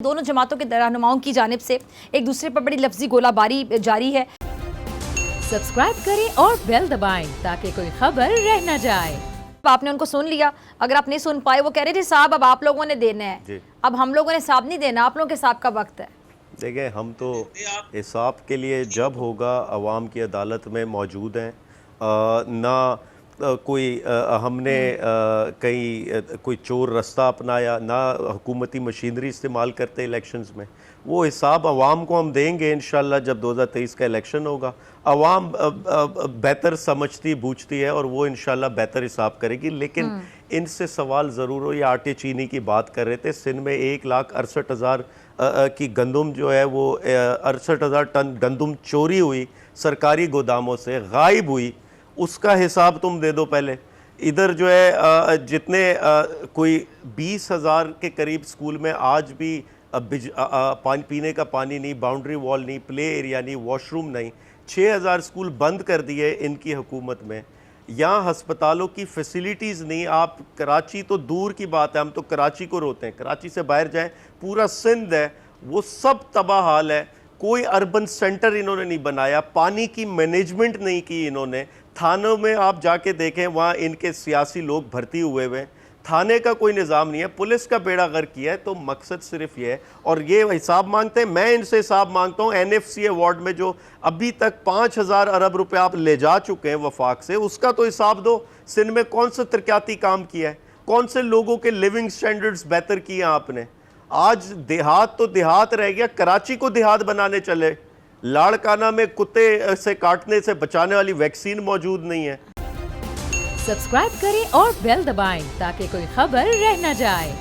دونوں جماعتوں کے رہنماؤں کی جانب سے ایک دوسرے پر بڑی لفظی گولہ باری جاری ہے۔ سبسکرائب کریں اور بیل دبائیں تاکہ کوئی خبر رہ نہ جائے۔ آپ نے ان کو سن لیا، اگر آپ نہیں سن پائے وہ کہہ رہے تھے صاحب اب آپ لوگوں نے دینا ہے، اب ہم لوگوں نے حساب نہیں دینا، آپ لوگوں کے حساب کا وقت ہے۔ دیکھیں ہم تو حساب کے لیے جب ہوگا عوام کی عدالت میں موجود ہیں، نہ کوئی ہم نے کوئی چور رستہ اپنایا، نہ حکومتی مشینری استعمال کرتے الیکشنز میں۔ وہ حساب عوام کو ہم دیں گے انشاءاللہ جب 2023 کا الیکشن ہوگا۔ عوام بہتر سمجھتی بوجھتی ہے اور وہ انشاءاللہ بہتر حساب کرے گی، لیکن ان سے سوال ضرور ہو۔ یہ آٹے چینی کی بات کر رہے تھے، سندھ میں 1,68,000 کی گندم جو ہے وہ 68,000 ٹن گندم چوری ہوئی سرکاری گوداموں سے، غائب ہوئی، اس کا حساب تم دے دو پہلے۔ ادھر جو ہے جتنے کوئی 20,000 کے قریب سکول میں آج بھی پینے کا پانی نہیں، باؤنڈری وال نہیں، پلے ایریا نہیں، واش روم نہیں، 6,000 سکول بند کر دیے ان کی حکومت میں۔ یہاں ہسپتالوں کی فیسیلیٹیز نہیں۔ آپ کراچی تو دور کی بات ہے، ہم تو کراچی کو روتے ہیں، کراچی سے باہر جائیں پورا سندھ ہے وہ سب تباہ حال ہے۔ کوئی اربن سینٹر انہوں نے نہیں بنایا، پانی کی مینجمنٹ نہیں کی انہوں نے۔ تھانوں میں آپ جا کے دیکھیں، وہاں ان کے سیاسی لوگ بھرتی ہوئے ہوئے، تھانے کا کوئی نظام نہیں ہے، پولیس کا بیڑا غرق کیا ہے۔ تو مقصد صرف یہ ہے، اور یہ حساب مانگتے ہیں، میں ان سے حساب مانگتا ہوں۔ این ایف سی ایوارڈ میں جو ابھی تک 5,000 ارب روپے آپ لے جا چکے ہیں وفاق سے، اس کا تو حساب دو۔ سندھ میں کون سا ترقیاتی کام کیا ہے؟ کون سے لوگوں کے لیونگ سٹینڈرڈز بہتر کیے ہیں آپ نے؟ آج دیہات تو دیہات رہ گیا، کراچی کو دیہات بنانے چلے۔ لاڑکانہ میں کتے سے کاٹنے سے بچانے والی ویکسین موجود نہیں ہے۔ سبسکرائب کریں اور بیل دبائیں تاکہ کوئی خبر رہ نہ جائے۔